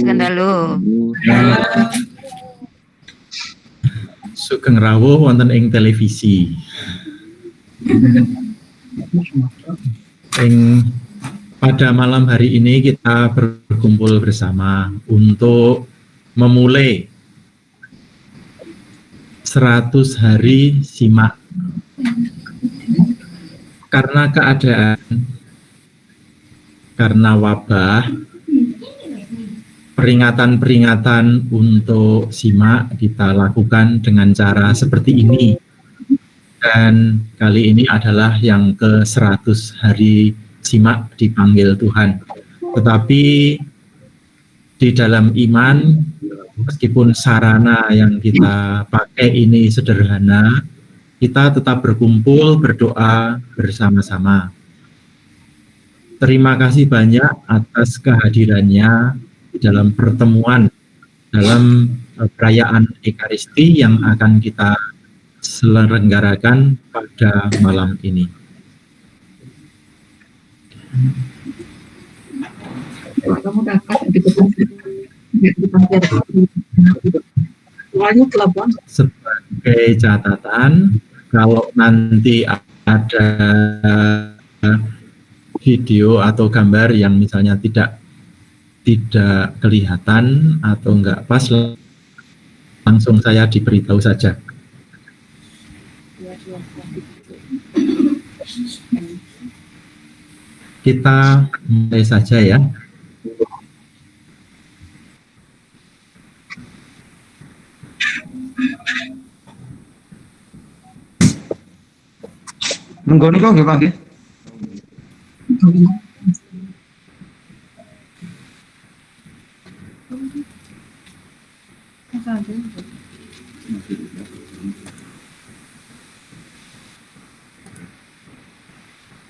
Gandalu. Sugeng rawuh wonten ing televisi. Pada malam hari ini kita berkumpul bersama untuk memulai 100 hari simak. Karena keadaan, karena wabah, peringatan-peringatan untuk simak kita lakukan dengan cara seperti ini. Dan kali ini adalah yang ke-100 hari simak dipanggil Tuhan. Tetapi di dalam iman, meskipun sarana yang kita pakai ini sederhana, kita tetap berkumpul, berdoa bersama-sama. Terima kasih banyak atas kehadirannya dalam pertemuan, dalam perayaan Ekaristi yang akan kita selenggarakan pada malam ini. Sebagai catatan, kalau nanti ada video atau gambar yang misalnya tidak kelihatan atau enggak pas, langsung saya diberitahu saja. Kita mulai saja ya. Monggo niku nggih Pak nggih.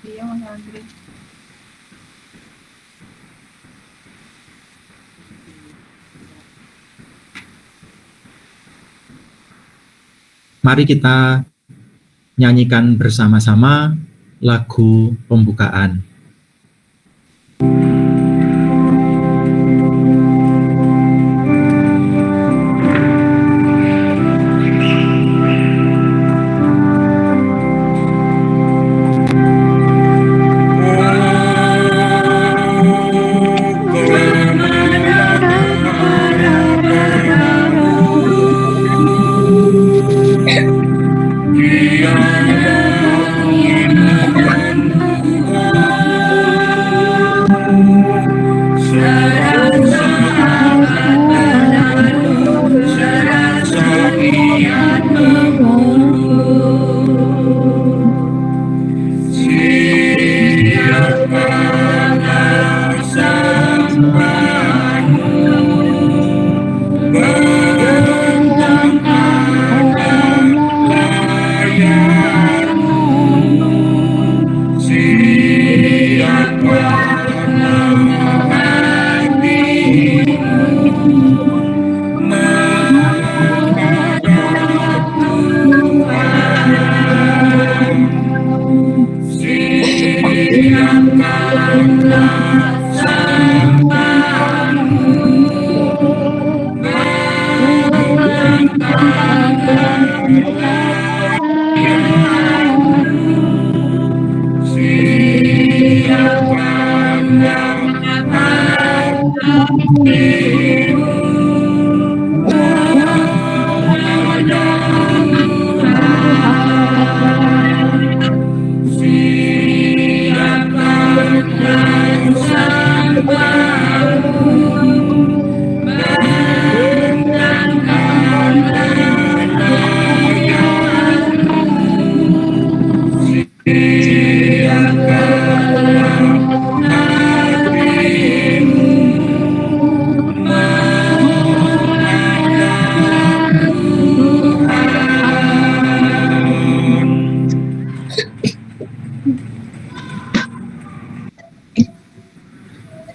Iya Mas Andri. Mari kita nyanyikan bersama-sama lagu pembukaan.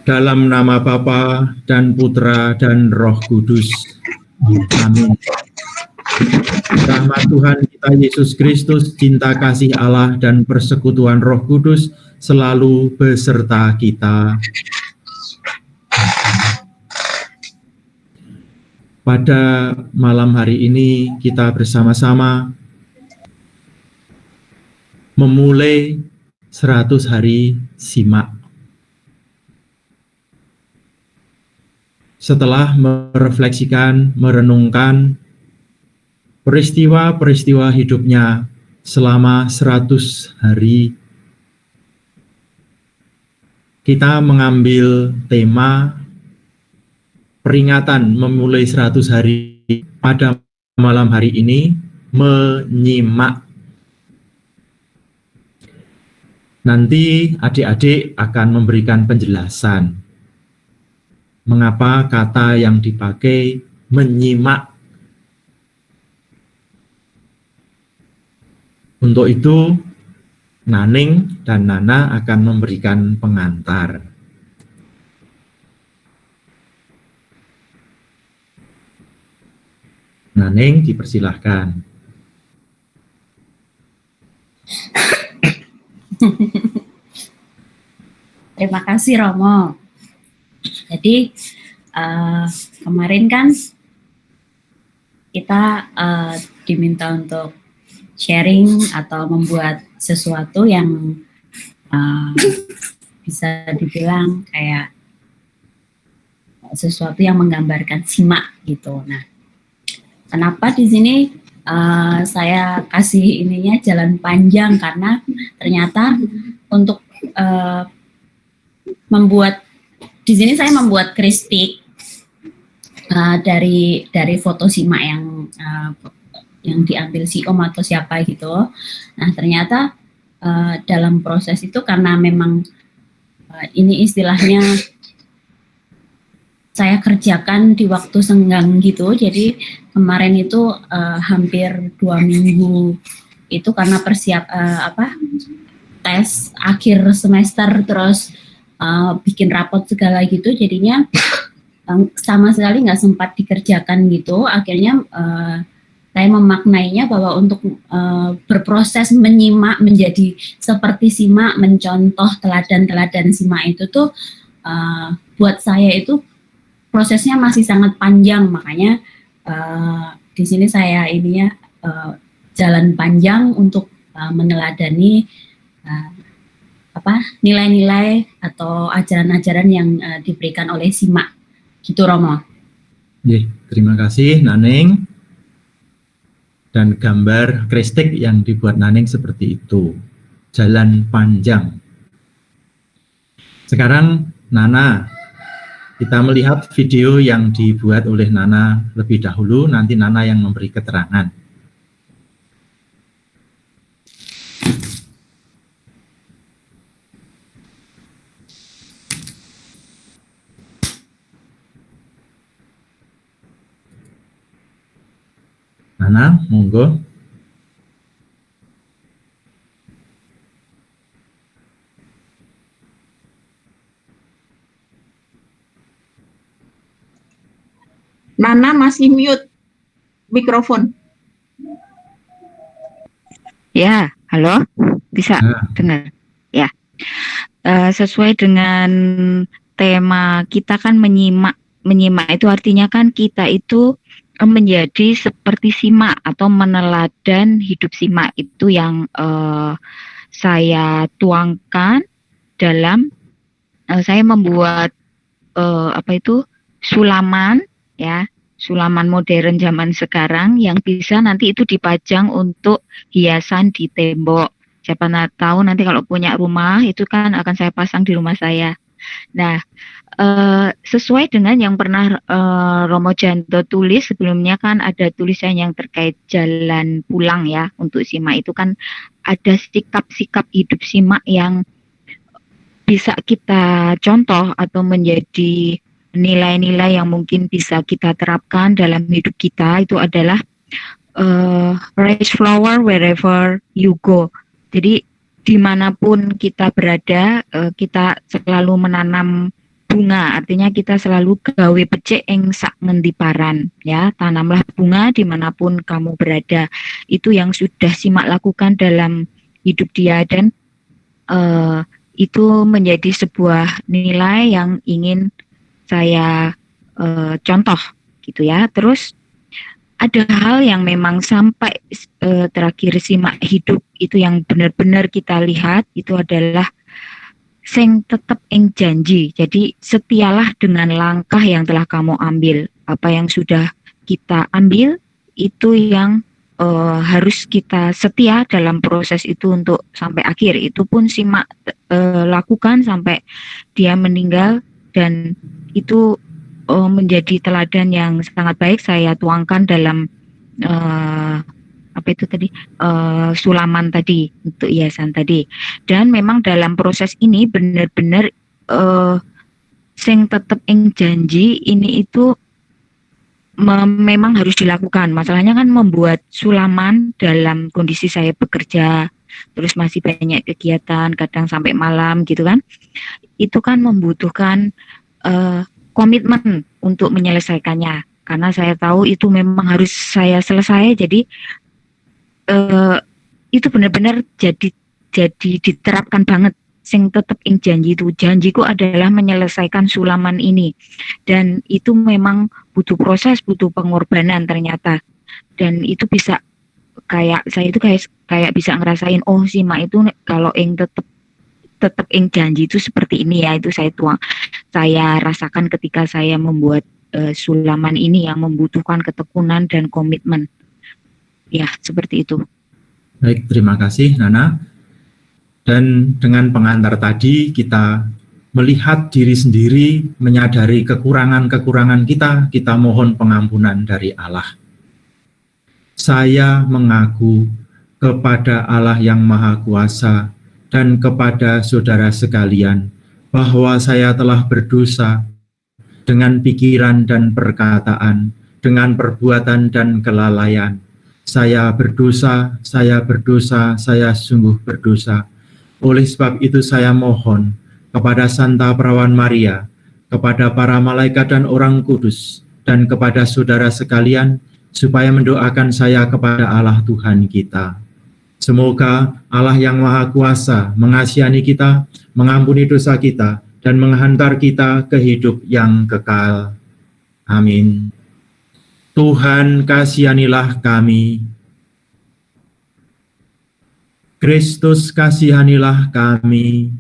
Dalam nama Bapa dan Putra dan Roh Kudus. Amin. Rahmat Tuhan kita Yesus Kristus, cinta kasih Allah dan persekutuan Roh Kudus selalu beserta kita. Pada malam hari ini kita bersama-sama memulai 100 hari simak. Setelah merefleksikan, merenungkan peristiwa-peristiwa hidupnya selama 100 hari, kita mengambil tema peringatan memulai 100 hari pada malam hari ini, menyimak. Nanti adik-adik akan memberikan penjelasan mengapa kata yang dipakai menyimak. Untuk itu, Naning dan Nana akan memberikan pengantar. Naning, dipersilahkan. Terima kasih Romo. Jadi kemarin kan kita diminta untuk sharing atau membuat sesuatu yang bisa dibilang kayak sesuatu yang menggambarkan simak gitu. Nah, kenapa di sini saya kasih ininya jalan panjang, karena ternyata untuk membuat di sini saya membuat kristik dari foto simak yang diambil si Om atau siapa gitu. Nah, ternyata dalam proses itu, karena memang ini istilahnya saya kerjakan di waktu senggang gitu, jadi kemarin itu hampir 2 minggu itu karena tes akhir semester, terus bikin rapot segala gitu, jadinya sama sekali nggak sempat dikerjakan gitu. Akhirnya saya memaknainya bahwa untuk berproses menyimak menjadi seperti simak, mencontoh teladan-teladan simak itu tuh buat saya itu prosesnya masih sangat panjang. Makanya di sini saya jalan panjang untuk meneladani nilai-nilai atau ajaran-ajaran yang diberikan oleh simak. Gitu Romo. Terima kasih Naning. Dan gambar kristik yang dibuat Naning seperti itu, jalan panjang. Sekarang Nana, kita melihat video yang dibuat oleh Nana lebih dahulu, nanti Nana yang memberi keterangan. Nana, monggo. Nana masih mute mikrofon. Ya, halo, bisa dengar? Ya, sesuai dengan tema kita kan menyimak itu artinya kan kita itu menjadi seperti simak atau meneladan hidup simak, itu yang saya tuangkan dalam saya membuat sulaman, ya, sulaman modern zaman sekarang yang bisa nanti itu dipajang untuk hiasan di tembok. Siapa tahu nanti kalau punya rumah itu kan akan saya pasang di rumah saya. Nah, sesuai dengan yang pernah Romo Janto tulis sebelumnya, kan ada tulisan yang terkait jalan pulang ya untuk simak. Itu kan ada sikap-sikap hidup simak yang bisa kita contoh atau menjadi nilai-nilai yang mungkin bisa kita terapkan dalam hidup kita. Itu adalah raise flower wherever you go. Jadi dimanapun kita berada, kita selalu menanam bunga, artinya kita selalu gawe pecik ing sak ngendi paran, ya, tanamlah bunga dimanapun kamu berada. Itu yang sudah simak lakukan dalam hidup dia, dan itu menjadi sebuah nilai yang ingin saya contoh gitu ya. Terus ada hal yang memang sampai terakhir simak hidup itu yang benar-benar kita lihat itu adalah sing tetep ing janji. Jadi setialah dengan langkah yang telah kamu ambil. Apa yang sudah kita ambil itu yang harus kita setia dalam proses itu untuk sampai akhir. Itu pun simak lakukan sampai dia meninggal, dan itu menjadi teladan yang sangat baik saya tuangkan dalam sulaman tadi untuk yayasan tadi. Dan memang dalam proses ini benar-benar sing tetep ing janji ini itu memang harus dilakukan. Masalahnya kan membuat sulaman dalam kondisi saya bekerja, terus masih banyak kegiatan, kadang sampai malam gitu kan. Itu kan membutuhkan komitmen untuk menyelesaikannya. Karena saya tahu itu memang harus saya selesai, jadi itu benar-benar jadi diterapkan banget. Sing tetep ing janji itu, janjiku adalah menyelesaikan sulaman ini, dan itu memang butuh proses, butuh pengorbanan ternyata. Dan itu bisa kayak saya itu kayak bisa ngerasain, oh simak itu kalau ing tetep ing janji itu seperti ini ya. Itu saya rasakan ketika saya membuat sulaman ini yang membutuhkan ketekunan dan komitmen. Ya, seperti itu. Baik, terima kasih Nana. Dan dengan pengantar tadi kita melihat diri sendiri, menyadari kekurangan-kekurangan kita mohon pengampunan dari Allah. Saya mengaku kepada Allah yang Maha Kuasa dan kepada saudara sekalian bahwa saya telah berdosa dengan pikiran dan perkataan, dengan perbuatan dan kelalaian. Saya berdosa, saya sungguh berdosa. Oleh sebab itu saya mohon kepada Santa Perawan Maria, kepada para malaikat dan orang kudus, dan kepada saudara sekalian, supaya mendoakan saya kepada Allah Tuhan kita. Semoga Allah yang Maha Kuasa mengasihani kita, mengampuni dosa kita, dan menghantar kita ke hidup yang kekal. Amin. Tuhan kasihanilah kami. Kristus kasihanilah kami.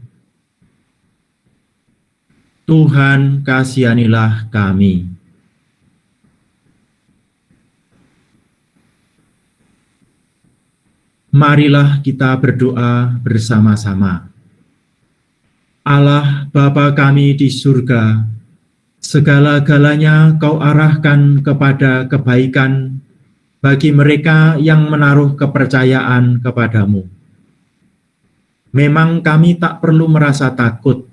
Tuhan kasihanilah kami. Marilah kita berdoa bersama-sama. Allah Bapa kami di surga, segala-galanya Kau arahkan kepada kebaikan bagi mereka yang menaruh kepercayaan kepadamu. Memang kami tak perlu merasa takut,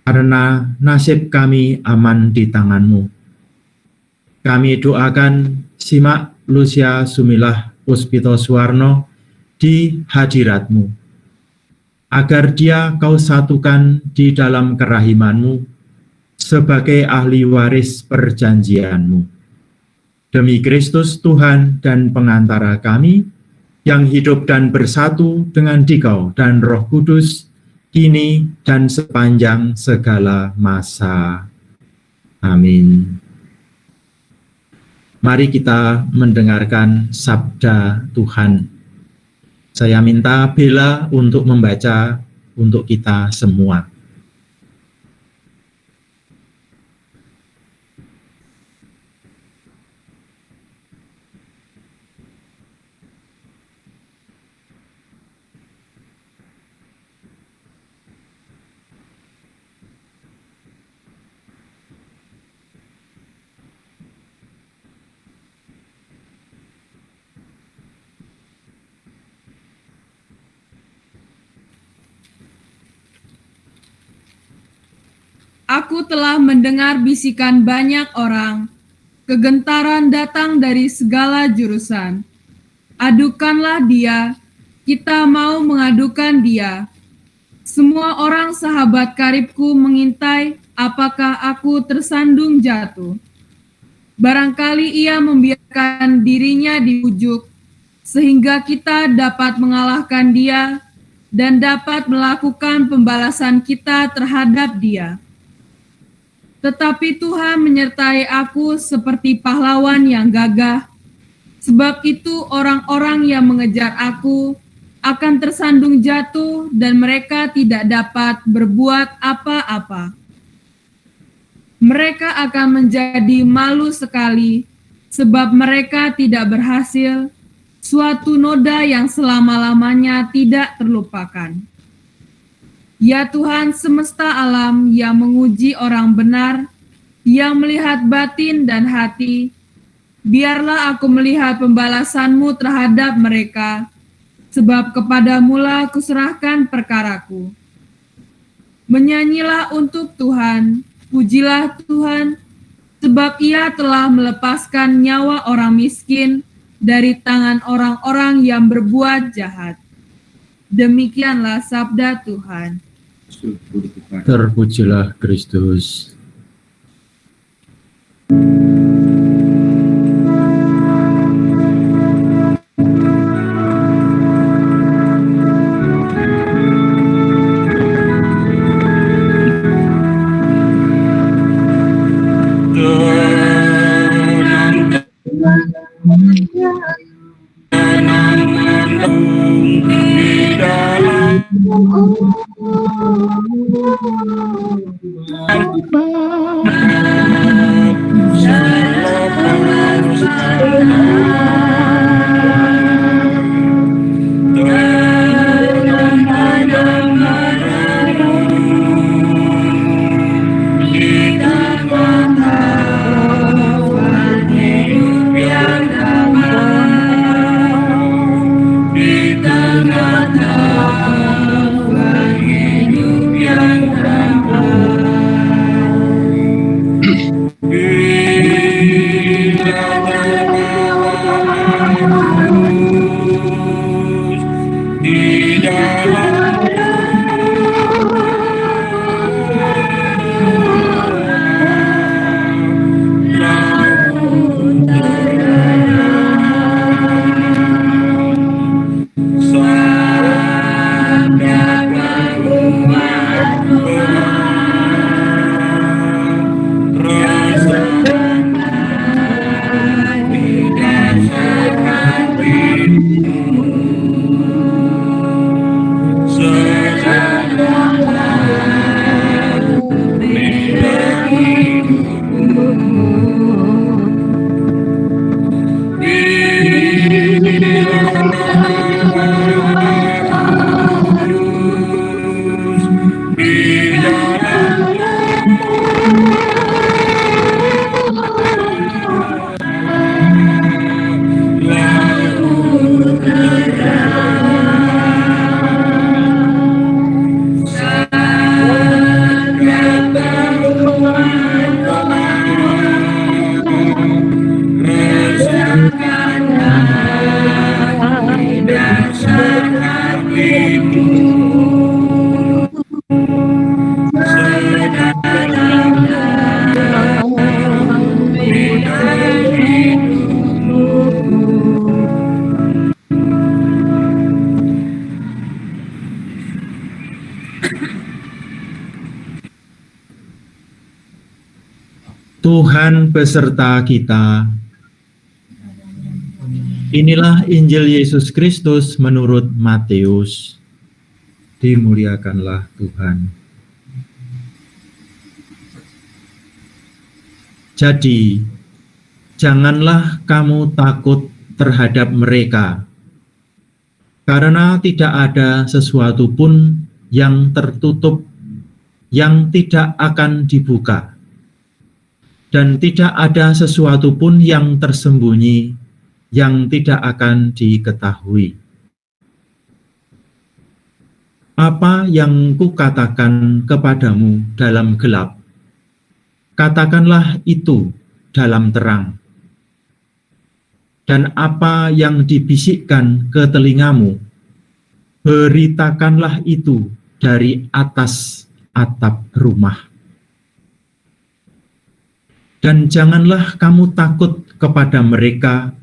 karena nasib kami aman di tangan-Mu. Kami doakan Simak Lucia Sumilah Puspito Suwarno di hadirat-Mu, agar dia Kau satukan di dalam kerahiman-Mu sebagai ahli waris perjanjian-Mu. Demi Kristus Tuhan dan pengantara kami, yang hidup dan bersatu dengan Dikau dan Roh Kudus, kini dan sepanjang segala masa. Amin. Mari kita mendengarkan sabda Tuhan. Saya minta Bella untuk membaca untuk kita semua. Aku telah mendengar bisikan banyak orang, kegentaran datang dari segala jurusan. Adukanlah dia, kita mau mengadukan dia. Semua orang sahabat karibku mengintai apakah aku tersandung jatuh. Barangkali ia membiarkan dirinya dibujuk, sehingga kita dapat mengalahkan dia dan dapat melakukan pembalasan kita terhadap dia. Tetapi Tuhan menyertai aku seperti pahlawan yang gagah. Sebab itu orang-orang yang mengejar aku akan tersandung jatuh dan mereka tidak dapat berbuat apa-apa. Mereka akan menjadi malu sekali sebab mereka tidak berhasil, suatu noda yang selama-lamanya tidak terlupakan. Ya Tuhan semesta alam yang menguji orang benar, yang melihat batin dan hati, biarlah aku melihat pembalasan-Mu terhadap mereka, sebab kepadamu-lah kuserahkan perkaraku. Menyanyilah untuk Tuhan, pujilah Tuhan, sebab Ia telah melepaskan nyawa orang miskin dari tangan orang-orang yang berbuat jahat. Demikianlah sabda Tuhan. Terpujilah Kristus. Tuhan beserta kita. Inilah Injil Yesus Kristus menurut Matius. Dimuliakanlah Tuhan. Jadi, janganlah kamu takut terhadap mereka, karena tidak ada sesuatu pun yang tertutup yang tidak akan dibuka, dan tidak ada sesuatu pun yang tersembunyi yang tidak akan diketahui. Apa yang kukatakan kepadamu dalam gelap, katakanlah itu dalam terang. Dan apa yang dibisikkan ke telingamu, beritakanlah itu dari atas atap rumah. Dan janganlah kamu takut kepada mereka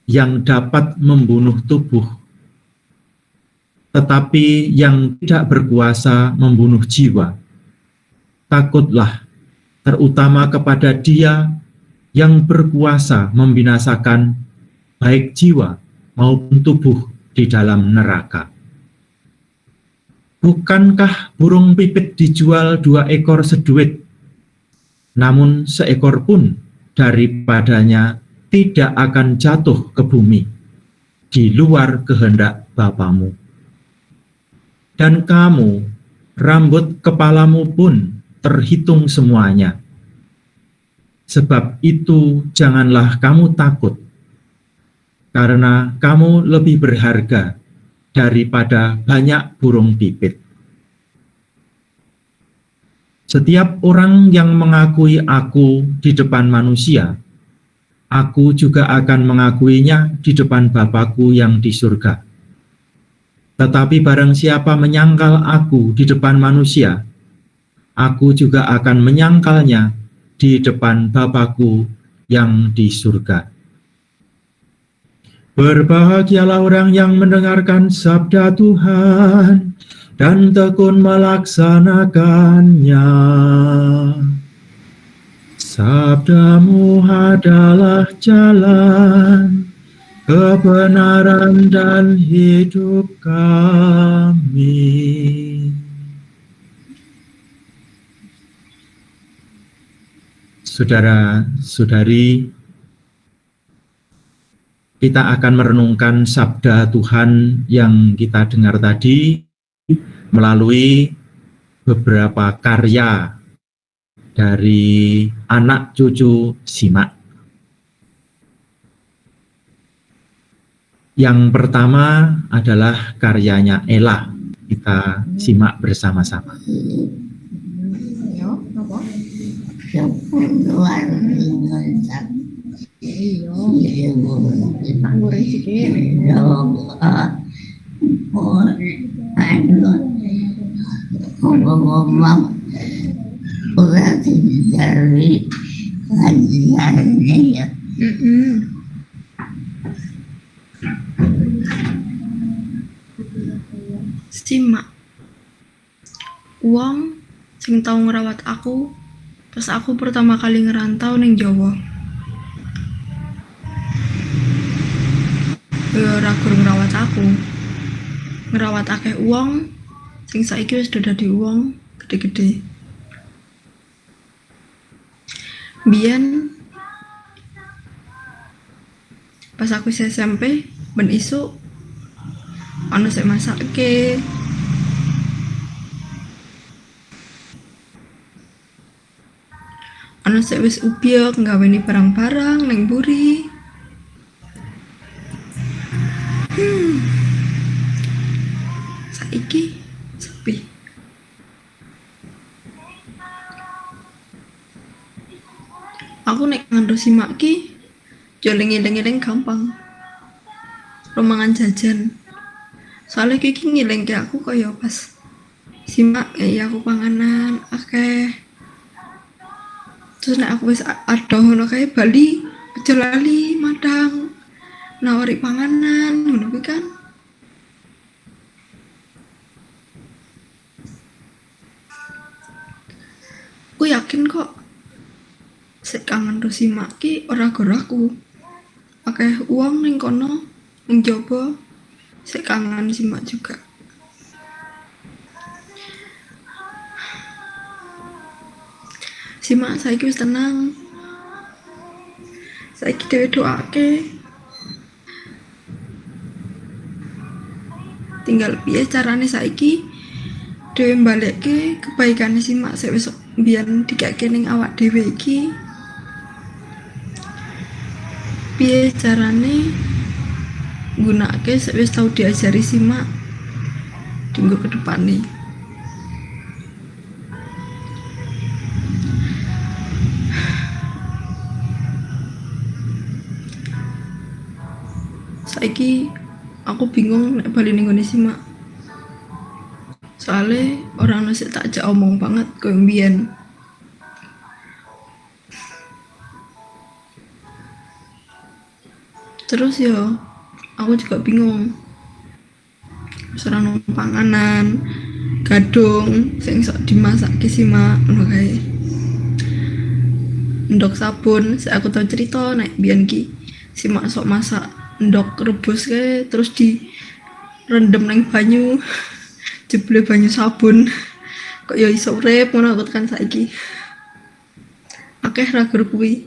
yang dapat membunuh tubuh, tetapi yang tidak berkuasa membunuh jiwa. Takutlah, terutama kepada Dia yang berkuasa membinasakan baik jiwa maupun tubuh di dalam neraka. Bukankah burung pipit dijual 2 ekor seduit, namun seekor pun daripadanya tidak akan jatuh ke bumi di luar kehendak Bapamu. Dan kamu, rambut kepalamu pun terhitung semuanya. Sebab itu janganlah kamu takut, karena kamu lebih berharga daripada banyak burung pipit. Setiap orang yang mengakui aku di depan manusia, aku juga akan mengakuinya di depan Bapa-Ku yang di surga. Tetapi barang siapa menyangkal aku di depan manusia, aku juga akan menyangkalnya di depan Bapa-Ku yang di surga. Berbahagialah orang yang mendengarkan sabda Tuhan dan tekun melaksanakannya. Sabdamu adalah jalan, kebenaran dan hidup kami. Saudara-saudari, kita akan merenungkan sabda Tuhan yang kita dengar tadi melalui beberapa karya dari anak cucu Simak. Yang pertama adalah karyanya Ella. Kita simak bersama-sama. Simak. Wong sing tau ngerawat aku pas aku pertama kali ngerantau ning Jawa. Ora guru ngerawat aku. Ngerawat akeh wong sing saiki wis dadi wong gede-gede. Biyen pas aku SMP ben isuk ana sing masake. Ana sing wis ubyek nggaweni barang-barang ning mburi. Saiki sepi. Aku nek ngandho Simak ki yo eling-eling gampang. Romangan jajan. Soalnya kiki ngilengke aku kaya pas Simak aku panganan akeh. Terus nek aku wis adoh ngono kae bali aja lali madang nawari panganan ngono kuwi kan. Aku yakin kok sik kangen karo Simak ki ora goraku. Akeh uang ning kono ning jaba sik kangen Simak juga. Simak saiki wis tenang. Saiki dhewe doake. Tinggal piye carane saiki dhewe mbalekke kebaikane Simak sik wis mbiyen dikake ning awak dhewe iki. Piye carane nggunakake sik wis tau diajari Simak dinggo ke depane. Saiki aku bingung nek bali ning ngone Simak. Soale orang nasi tak jak omong banget koyo mbiyen. Terus yo aku juga bingung. serang panganan, gadung sing sok dimasake simak ngono kae. Ndok sabun, aku tau cerita nek biyen ki simak sok masak ndok rebus kae terus di rendem nang banyu jebule banyu sabun kok ya iso urip ngono aku tekan saiki. Akeh ragur kuwi.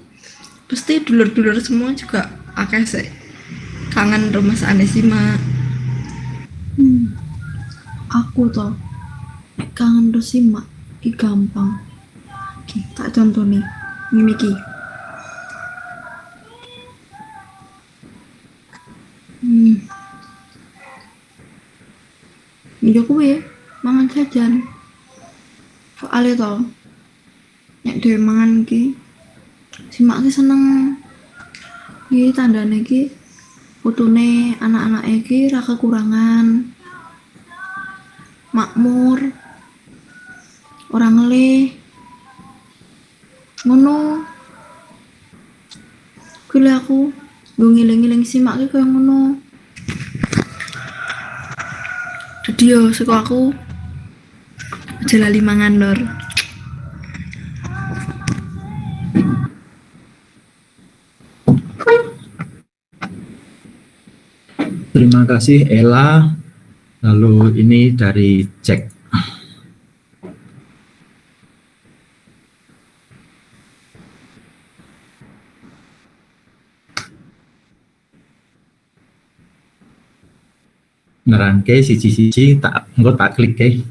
Pasti dulur-dulur semua juga akeh sih kangen rumah sakane simak. Aku toh nek kangen terus simak ki gampang. Ki tak contoh nih. Ngene iki. Yo kuwi mangan jajan. Soale toh nek dhewe mangan ki simak ki seneng. Iki tandane ki putune anak-anake ki ra kekurangan. Makmur. Ora ngelih. Ngono. Kuwi aku nggo ngiling-ngiling simak ki koyo ngono. Dadi yo saka aku aja lali mangan lur. Terima kasih Ella. Lalu ini dari Jack. Nerangke siji-siji tak engko tak klik ke.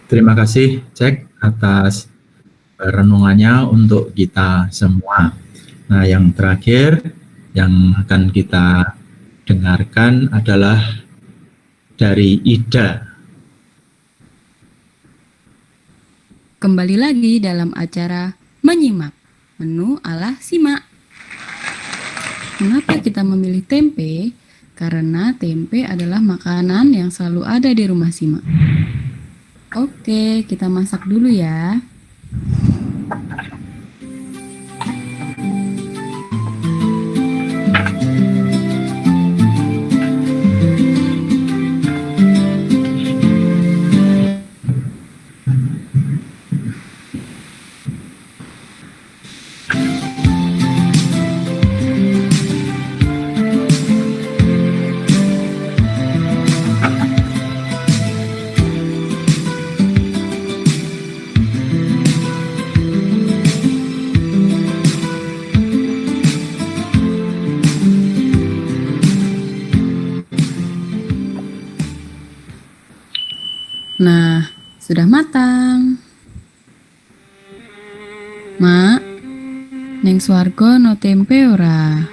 Terima kasih Cek atas renungannya untuk kita semua. Nah, yang terakhir yang akan kita dengarkan adalah dari Ida. Kembali lagi dalam acara Menyimak Menu ala Simak. Mengapa kita memilih tempe? Karena tempe adalah makanan yang selalu ada di rumah Simak. Oke, kita masak dulu ya. Nah, sudah matang. Mak, neng swarga no tempe ora?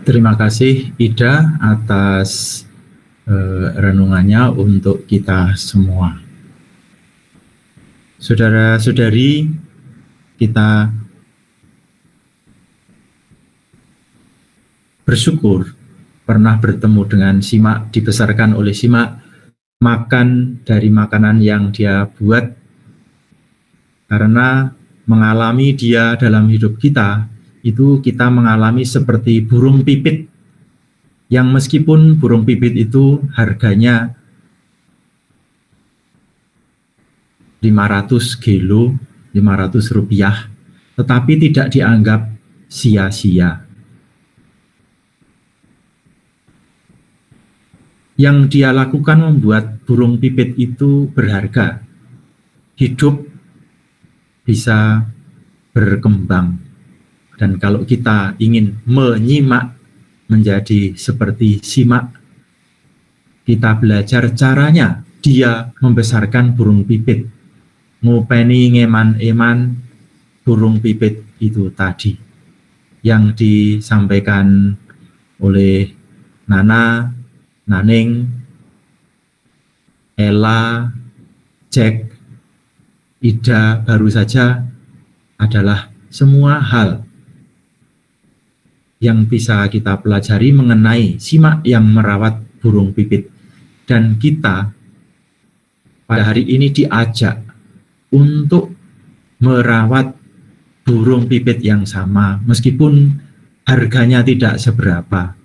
Terima kasih Ida atas renungannya untuk kita semua. Saudara-saudari, kita bersyukur pernah bertemu dengan Simak, dibesarkan oleh Simak, makan dari makanan yang dia buat, karena mengalami dia dalam hidup kita, itu kita mengalami seperti burung pipit, yang meskipun burung pipit itu harganya 500 kilo, 500 rupiah, tetapi tidak dianggap sia-sia. Yang dia lakukan membuat burung pipit itu berharga, hidup bisa berkembang. Dan kalau kita ingin menyimak menjadi seperti Simak, kita belajar caranya dia membesarkan burung pipit, ngopeni ngeman-eman burung pipit itu tadi, yang disampaikan oleh Nana, Naning, Ella, Jack, Ida baru saja adalah semua hal yang bisa kita pelajari mengenai Simak yang merawat burung pipit. Dan kita pada hari ini diajak untuk merawat burung pipit yang sama, meskipun harganya tidak seberapa,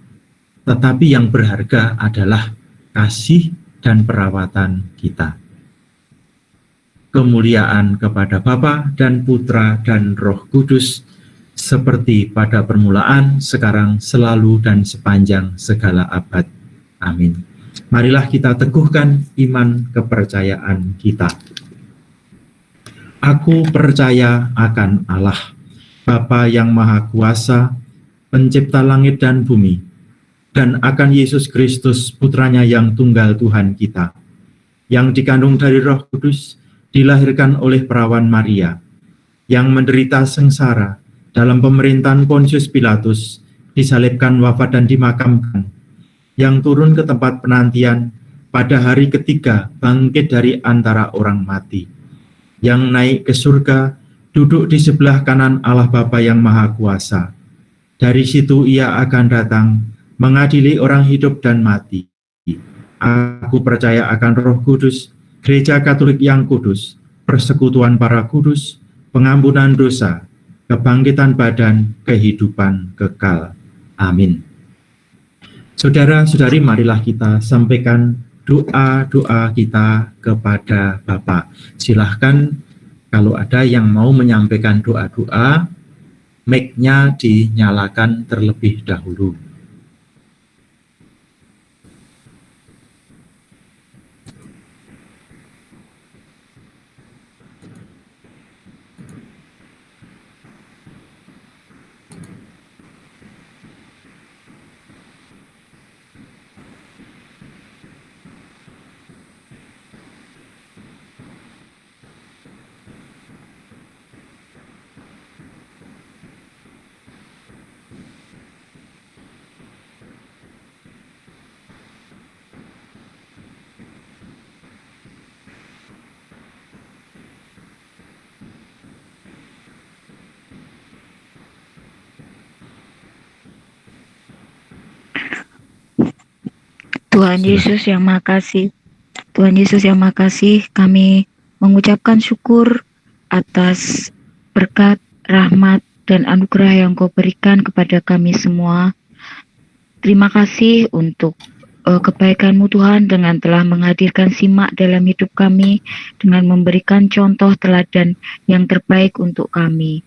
tetapi yang berharga adalah kasih dan perawatan kita. Kemuliaan kepada Bapa dan Putra dan Roh Kudus, seperti pada permulaan, sekarang, selalu, dan sepanjang segala abad. Amin. Marilah kita teguhkan iman kepercayaan kita. Aku percaya akan Allah, Bapa yang Maha Kuasa, pencipta langit dan bumi, dan akan Yesus Kristus, Putranya yang tunggal Tuhan kita, yang dikandung dari Roh Kudus, dilahirkan oleh perawan Maria, yang menderita sengsara dalam pemerintahan Pontius Pilatus, disalibkan, wafat, dan dimakamkan, yang turun ke tempat penantian, pada hari ketiga bangkit dari antara orang mati, yang naik ke surga, duduk di sebelah kanan Allah Bapa yang Maha Kuasa. Dari situ ia akan datang, mengadili orang hidup dan mati. Aku percaya akan Roh Kudus, Gereja Katolik yang kudus, persekutuan para kudus, pengampunan dosa, kebangkitan badan, kehidupan kekal. Amin. Saudara-saudari, marilah kita sampaikan doa-doa kita kepada Bapa. Silahkan Kalau ada yang mau menyampaikan doa-doa, mic-nya dinyalakan terlebih dahulu. Tuhan Yesus yang Maha Kasih, Tuhan Yesus yang Maha Kasih, kami mengucapkan syukur atas berkat, rahmat, dan anugerah yang Kau berikan kepada kami semua. Terima kasih untuk kebaikan-Mu Tuhan dengan telah menghadirkan Simak dalam hidup kami, dengan memberikan contoh teladan yang terbaik untuk kami.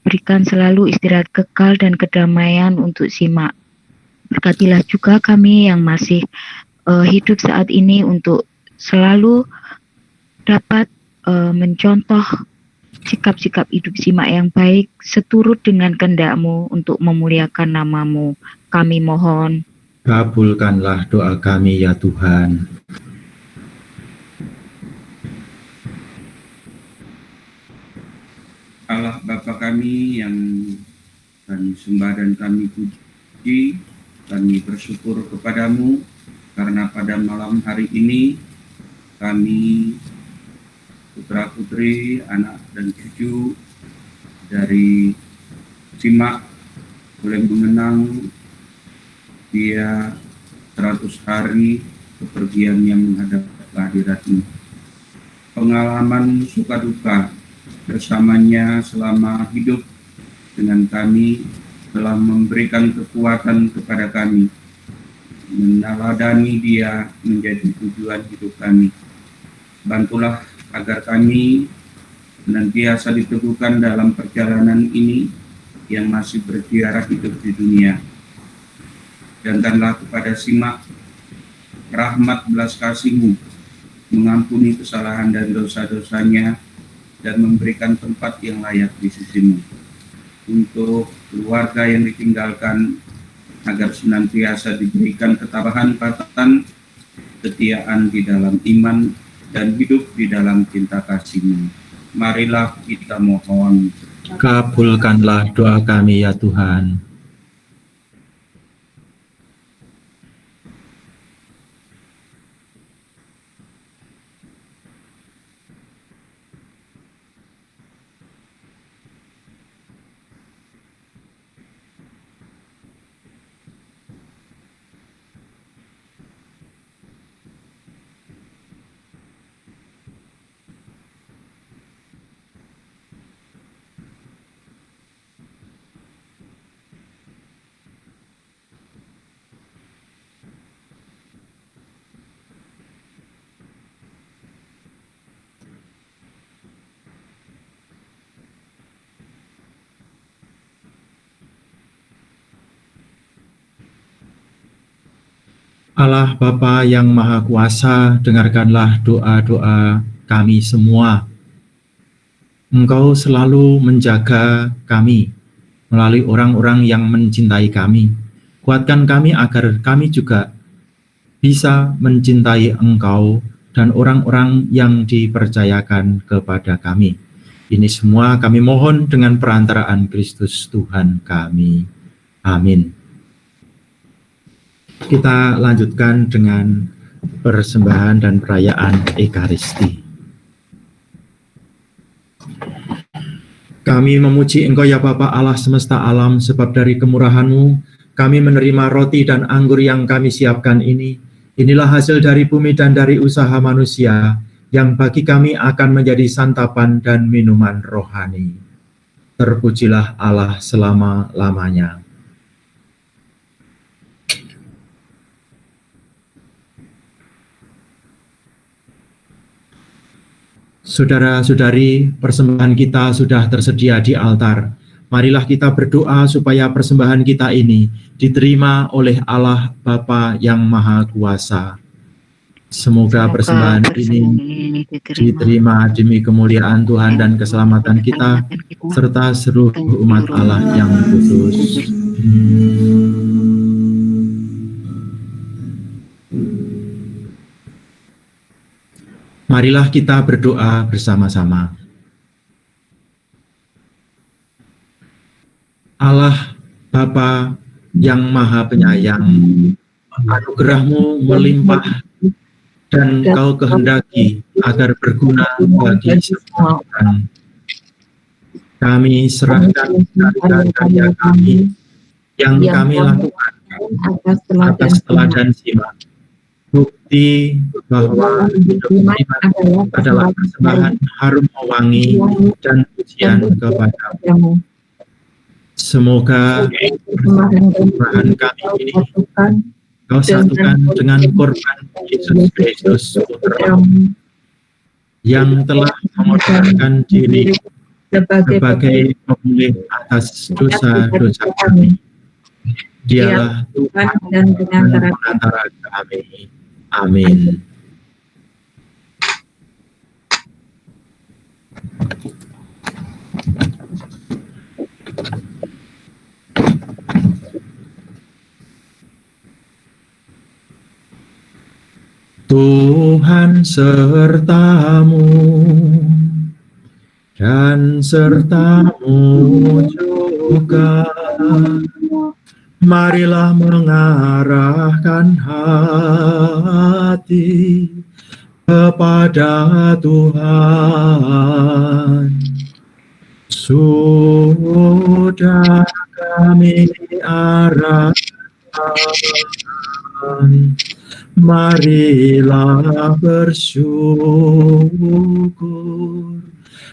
Berikan selalu istirahat kekal dan kedamaian untuk Simak. Berkatilah juga kami yang masih hidup saat ini untuk selalu dapat mencontoh sikap-sikap hidup Simak yang baik seturut dengan kehendak-Mu untuk memuliakan nama-Mu. Kami mohon. Kabulkanlah doa kami ya Tuhan. Allah Bapa kami yang kami sembah dan kami puji, kami bersyukur kepadamu karena pada malam hari ini kami putra-putri, anak dan cucu dari Simak boleh mengenang dia 100 hari kepergian yang menghadap kehadirat-Mu. Pengalaman suka duka bersamanya selama hidup dengan kami telah memberikan kekuatan kepada kami, meneladani dia menjadi tujuan hidup kami. Bantulah agar kami senantiasa diteguhkan dalam perjalanan ini yang masih berziarah hidup di dunia. Dankanlah kepada Simak rahmat belas kasih-Mu, mengampuni kesalahan dan dosa-dosanya, dan memberikan tempat yang layak di sisi-Mu. Untuk keluarga yang ditinggalkan, agar senantiasa diberikan ketabahan batan, kesetiaan di dalam iman, dan hidup di dalam cinta kasih-Mu. Marilah kita mohon. Kabulkanlah doa kami ya Tuhan. Allah Bapa yang Maha Kuasa, dengarkanlah doa-doa kami semua. Engkau selalu menjaga kami melalui orang-orang yang mencintai kami. Kuatkan kami agar kami juga bisa mencintai Engkau dan orang-orang yang dipercayakan kepada kami. Ini semua kami mohon dengan perantaraan Kristus Tuhan kami. Amin. Kita lanjutkan dengan persembahan dan perayaan Ekaristi. Kami memuji Engkau ya Bapa Allah semesta alam, sebab dari kemurahan-Mu kami menerima roti dan anggur yang kami siapkan ini. Inilah hasil dari bumi dan dari usaha manusia, yang bagi kami akan menjadi santapan dan minuman rohani. Terpujilah Allah selama-lamanya. Saudara-saudari, persembahan kita sudah tersedia di altar. Marilah kita berdoa supaya persembahan kita ini diterima oleh Allah Bapa yang Maha Kuasa. Semoga persembahan ini diterima demi kemuliaan Tuhan dan keselamatan kita, serta seluruh umat Allah yang kudus. Marilah kita berdoa bersama-sama. Allah Bapa yang Maha Penyayang, anugerah-Mu melimpah dan Kau kehendaki agar berguna bagi semua orang. Kami serahkan karya kami yang kami lakukan atas teladan simak. Bukti bahwa hidup iman adalah persembahan harum mewangi dan pujian kepada-Mu. Semoga persembahan kami ini Kau satukan dengan korban Yesus Kristus Putra-Mu yang telah mengorbankan diri sebagai pemulih atas dosa-dosa kami. Dialah Tuhan dan pengantara kami. Amin. Tuhan sertamu dan sertamu juga. Marilah mengarahkan hati kepada Tuhan. Sudah kami arahkan, marilah bersyukur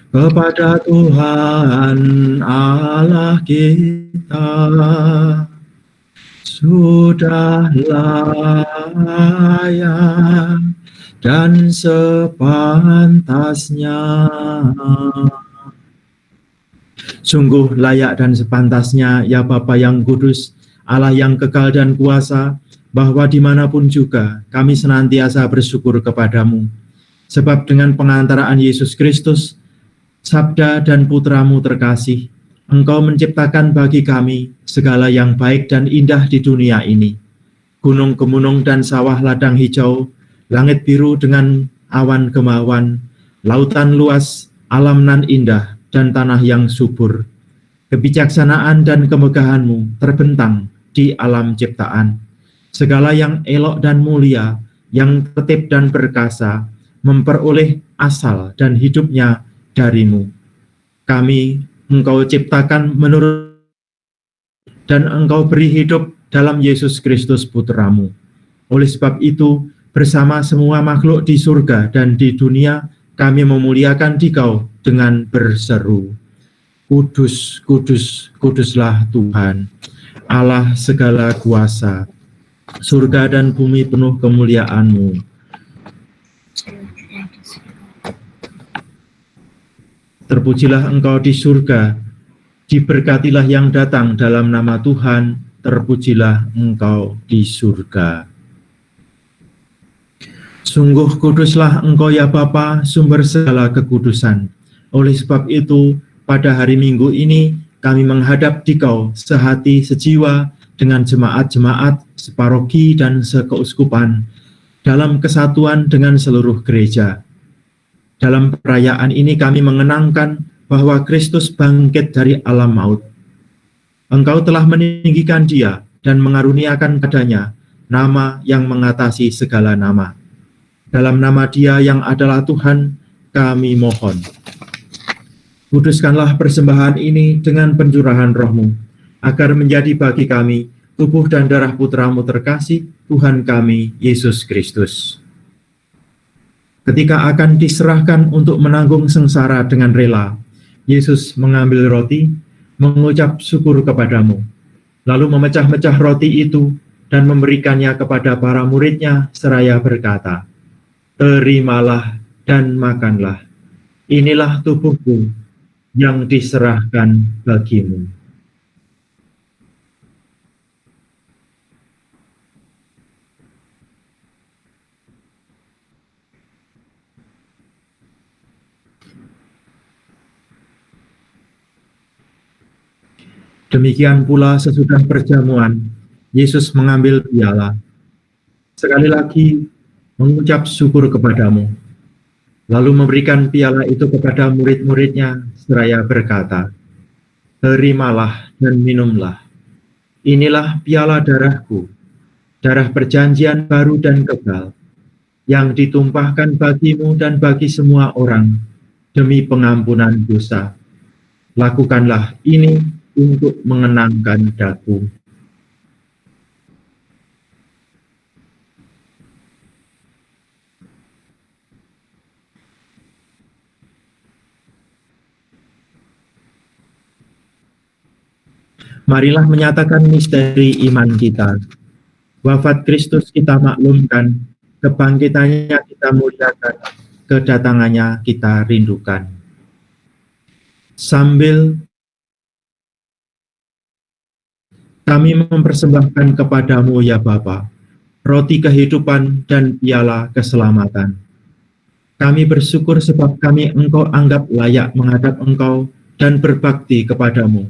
kepada Tuhan Allah kita. Sudah layak dan sepantasnya. Sungguh layak dan sepantasnya, ya Bapa yang kudus, Allah yang kekal dan kuasa, bahwa dimanapun juga kami senantiasa bersyukur kepadamu. Sebab dengan pengantaraan Yesus Kristus, Sabda dan Putra-Mu terkasih, Engkau menciptakan bagi kami segala yang baik dan indah di dunia ini. Gunung-gunung dan sawah ladang hijau, langit biru dengan awan kemauan, lautan luas, alam nan indah, dan tanah yang subur. Kebijaksanaan dan kemegahan-Mu terbentang di alam ciptaan. Segala yang elok dan mulia, yang tertib dan perkasa, memperoleh asal dan hidupnya dari-Mu. Kami Engkau ciptakan menurut dan Engkau beri hidup dalam Yesus Kristus Putra-Mu. Oleh sebab itu, bersama semua makhluk di surga dan di dunia, kami memuliakan Dikau dengan berseru, Kudus, kudus, kuduslah Tuhan, Allah segala kuasa. Surga dan bumi penuh kemuliaan-Mu. Terpujilah Engkau di surga, diberkatilah yang datang dalam nama Tuhan, terpujilah Engkau di surga. Sungguh kuduslah Engkau ya Bapa, sumber segala kekudusan. Oleh sebab itu, pada hari Minggu ini, kami menghadap Dikau sehati sejiwa dengan jemaat-jemaat, separoki dan sekeuskupan, dalam kesatuan dengan seluruh gereja. Dalam perayaan ini kami mengenangkan bahwa Kristus bangkit dari alam maut. Engkau telah meninggikan Dia dan mengaruniakan padanya nama yang mengatasi segala nama. Dalam nama Dia yang adalah Tuhan, kami mohon. Kuduskanlah persembahan ini dengan pencurahan Roh-Mu, agar menjadi bagi kami tubuh dan darah Putra-Mu terkasih, Tuhan kami, Yesus Kristus. Ketika akan diserahkan untuk menanggung sengsara dengan rela, Yesus mengambil roti, mengucap syukur kepadamu, lalu memecah-mecah roti itu dan memberikannya kepada para murid-Nya seraya berkata, Terimalah dan makanlah. Inilah tubuhku yang diserahkan bagimu. Demikian pula sesudah perjamuan, Yesus mengambil piala. Sekali lagi mengucap syukur kepadamu, lalu memberikan piala itu kepada murid-muridnya seraya berkata, "Terimalah dan minumlah. Inilah piala darahku, darah perjanjian baru dan kekal, yang ditumpahkan bagimu dan bagi semua orang demi pengampunan dosa. Lakukanlah ini untuk mengenangkan daku." Marilah menyatakan misteri iman kita. Wafat Kristus kita maklumkan, kebangkitannya kita muliakan, kedatangannya kita rindukan. Sambil kami mempersembahkan kepadamu ya Bapa, roti kehidupan dan piala keselamatan. Kami bersyukur sebab kami Engkau anggap layak menghadap Engkau dan berbakti kepadamu.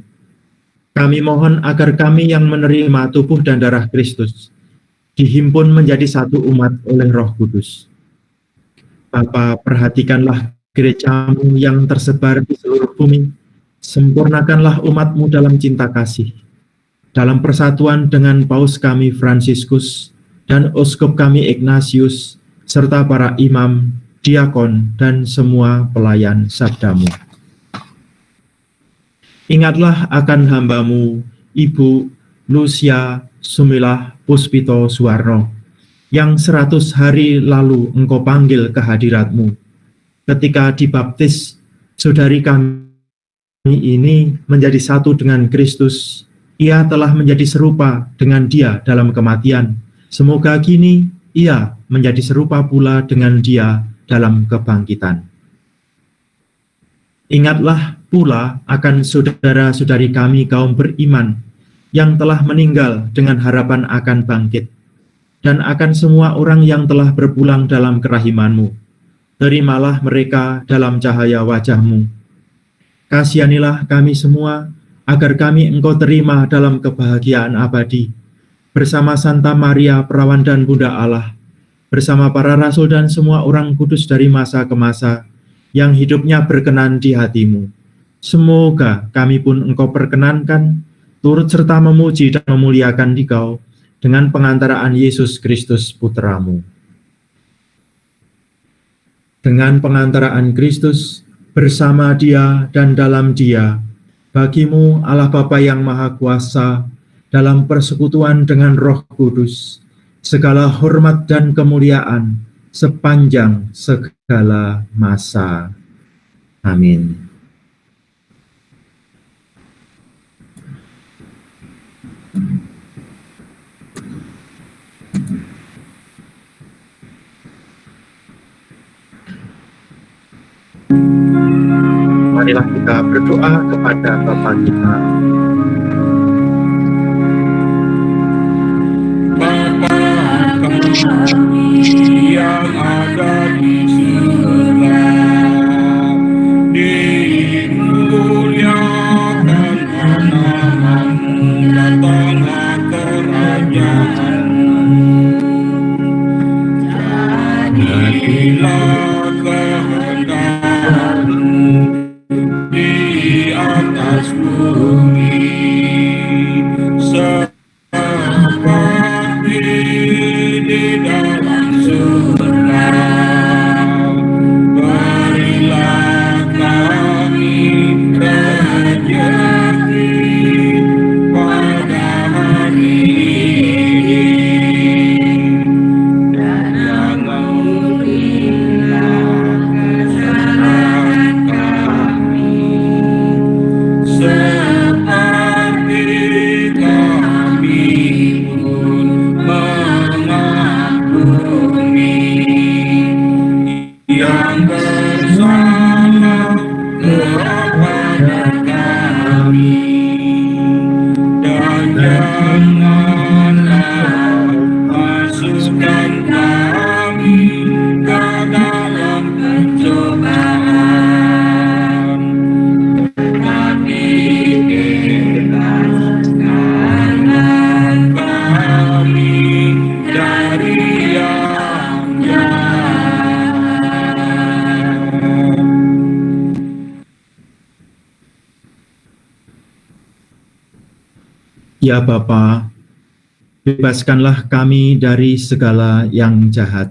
Kami mohon agar kami yang menerima tubuh dan darah Kristus dihimpun menjadi satu umat oleh Roh Kudus. Bapa, perhatikanlah gerejamu yang tersebar di seluruh bumi. Sempurnakanlah umatmu dalam cinta kasih, dalam persatuan dengan Paus kami Fransiskus dan Uskup kami Ignatius, serta para imam, diakon, dan semua pelayan sabdamu. Ingatlah akan hambamu, Ibu Lucia Sumilah Puspito Suwarno, yang 100 hari lalu Engkau panggil ke hadiratmu. Ketika dibaptis, saudari kami ini menjadi satu dengan Kristus. Ia telah menjadi serupa dengan Dia dalam kematian. Semoga kini ia menjadi serupa pula dengan Dia dalam kebangkitan. Ingatlah pula akan saudara-saudari kami kaum beriman yang telah meninggal dengan harapan akan bangkit, dan akan semua orang yang telah berpulang dalam kerahiman-Mu. Terimalah mereka dalam cahaya wajah-Mu. Kasihanilah kami semua, agar kami Engkau terima dalam kebahagiaan abadi, bersama Santa Maria Perawan dan Bunda Allah, bersama para rasul dan semua orang kudus dari masa ke masa, yang hidupnya berkenan di hati-Mu. Semoga kami pun Engkau perkenankan, turut serta memuji dan memuliakan Dikau, dengan pengantaraan Yesus Kristus Putra-Mu. Dengan pengantaraan Kristus, bersama Dia dan dalam Dia, bagi-Mu Allah Bapa yang Maha Kuasa, dalam persekutuan dengan Roh Kudus, segala hormat dan kemuliaan sepanjang segala masa. Amin. Marilah kita berdoa kepada Bapa kita. Bapa kami yang ada di surga, dimuliakan namamu, datanglah kerajaanmu, jadilah kehendakmu di atas bumi Ya Bapa, bebaskanlah kami dari segala yang jahat,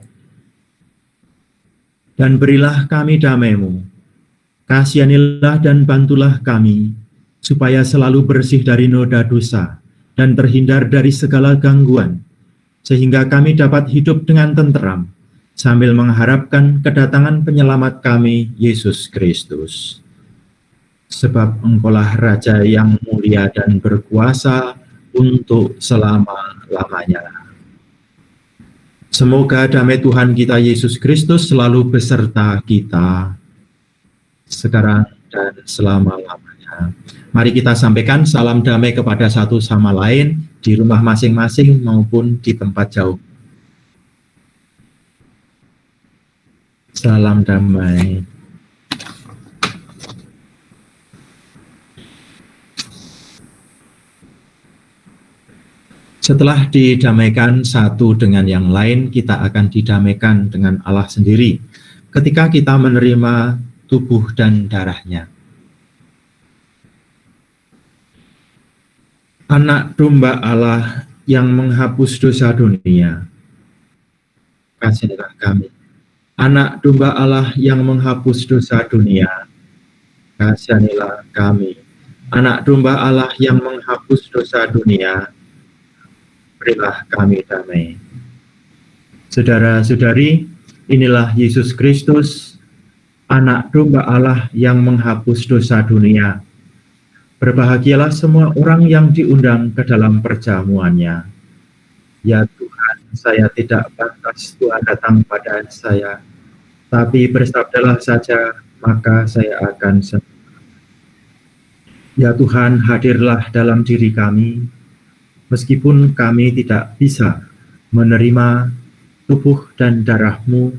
dan berilah kami damai-Mu. Kasihanilah dan bantulah kami, supaya selalu bersih dari noda dosa, dan terhindar dari segala gangguan, sehingga kami dapat hidup dengan tenteram, sambil mengharapkan kedatangan penyelamat kami, Yesus Kristus. Sebab Engkaulah Raja yang mulia dan berkuasa untuk selama-lamanya. Semoga damai Tuhan kita Yesus Kristus selalu beserta kita, sekarang dan selama-lamanya. Mari kita sampaikan salam damai kepada satu sama lain di rumah masing-masing maupun di tempat jauh. Salam damai. Setelah didamaikan satu dengan yang lain, kita akan didamaikan dengan Allah sendiri ketika kita menerima tubuh dan darah-Nya. Anak domba Allah yang menghapus dosa dunia, kasihanilah kami. Anak domba Allah yang menghapus dosa dunia, kasihanilah kami. Anak domba Allah yang menghapus dosa dunia, berilah kami damai. Saudara-saudari, inilah Yesus Kristus, anak domba Allah yang menghapus dosa dunia. Berbahagialah semua orang yang diundang ke dalam perjamuannya. Ya Tuhan, saya tidak pantas Tuhan datang pada saya, tapi bersabdalah saja, maka saya akan sembuh. Ya Tuhan, hadirlah dalam diri kami, meskipun kami tidak bisa menerima tubuh dan darah-Mu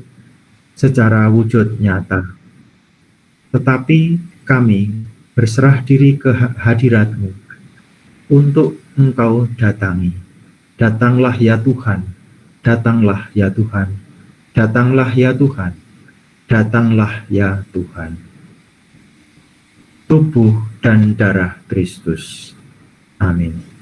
secara wujud nyata. Tetapi kami berserah diri ke hadirat-Mu untuk Engkau datangi. Datanglah ya Tuhan, datanglah ya Tuhan, datanglah ya Tuhan, datanglah ya Tuhan. Tubuh dan darah Kristus. Amin.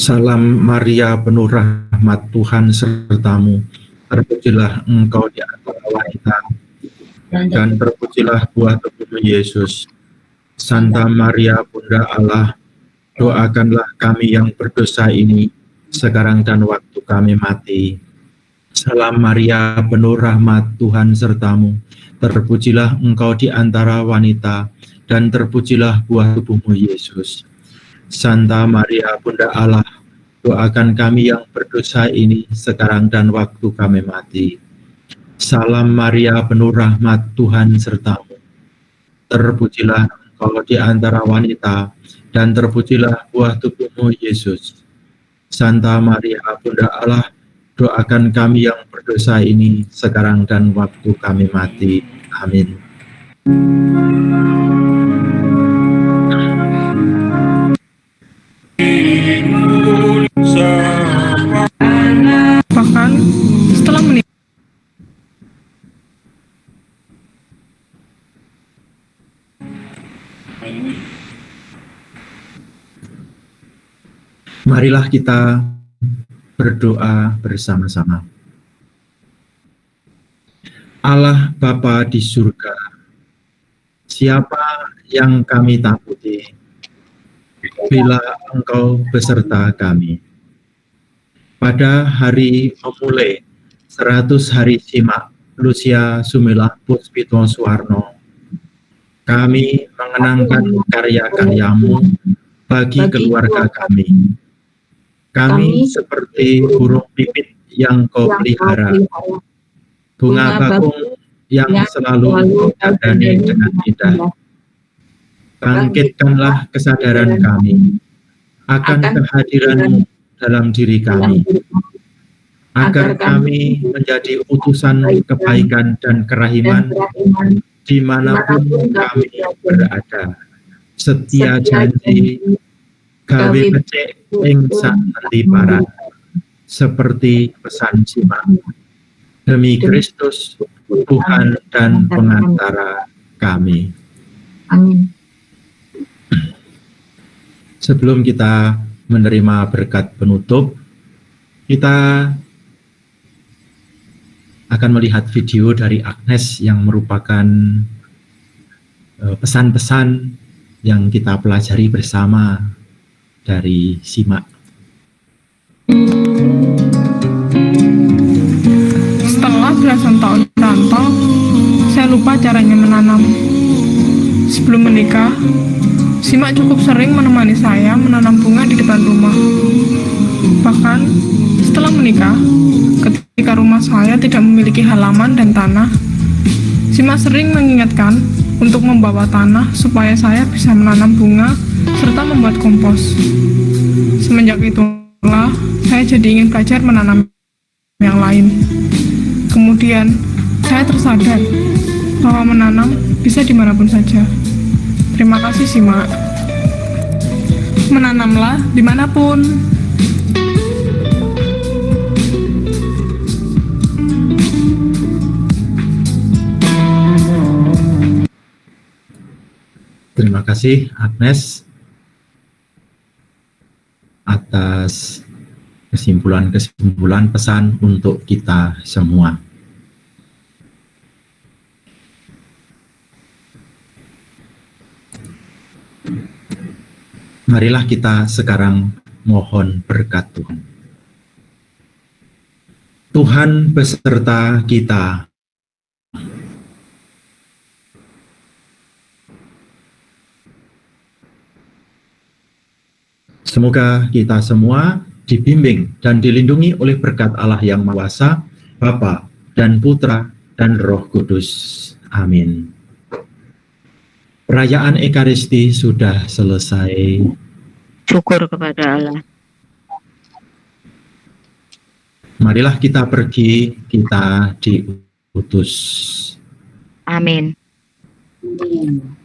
Salam Maria, penuh rahmat Tuhan sertamu, terpujilah engkau di antara wanita, dan terpujilah buah tubuhmu Yesus. Santa Maria, Bunda Allah, doakanlah kami yang berdosa ini, sekarang dan waktu kami mati. Salam Maria, penuh rahmat Tuhan sertamu, terpujilah engkau di antara wanita, dan terpujilah buah tubuhmu Yesus. Santa Maria, Bunda Allah, doakan kami yang berdosa ini sekarang dan waktu kami mati. Salam Maria, penuh rahmat Tuhan sertamu. Terpujilah engkau di antara wanita, dan terpujilah buah tubuhmu Yesus. Santa Maria, Bunda Allah, doakan kami yang berdosa ini sekarang dan waktu kami mati. Amin. Bahkan setelah menit Marilah kita berdoa bersama-sama. Allah Bapa di surga, siapa yang kami takuti bila Engkau beserta kami? Pada hari memulai 100 hari Simak Lucia Sumilah Puspito Suwarno, Kami mengenangkan karya-karyamu bagi keluarga kami. Kami seperti burung pipit yang kau pelihara, bunga bakung yang selalu kau dandani dengan indah. Bangkitkanlah kesadaran kami akan kehadiran dalam diri kami, agar kami menjadi utusan kebaikan dan kerahiman dimanapun kami berada. Setia janji, gawe becik ing sak endi paran, seperti pesan Simak. Demi Kristus, Tuhan dan pengantara kami. Amin. Sebelum kita menerima berkat penutup, kita akan melihat video dari Agnes yang merupakan pesan-pesan yang kita pelajari bersama dari Simak. Setelah belasan tahun merantau, saya lupa caranya menanam. Sebelum menikah, Simak cukup sering menemani saya menanam bunga di depan rumah. Bahkan, setelah menikah, ketika rumah saya tidak memiliki halaman dan tanah, Simak sering mengingatkan untuk membawa tanah supaya saya bisa menanam bunga serta membuat kompos. Semenjak itulah, saya jadi ingin belajar menanam yang lain. Kemudian, saya tersadar bahwa menanam bisa dimanapun saja. Terima kasih, Simak. Menanamlah dimanapun. Terima kasih Agnes atas kesimpulan-kesimpulan pesan untuk kita semua. Marilah kita sekarang mohon berkat Tuhan. Tuhan beserta kita. Semoga kita semua dibimbing dan dilindungi oleh berkat Allah yang Maha Kuasa, Bapa dan Putra dan Roh Kudus. Amin. Perayaan Ekaristi sudah selesai. Syukur kepada Allah. Marilah kita pergi, kita diutus. Amin. Amin.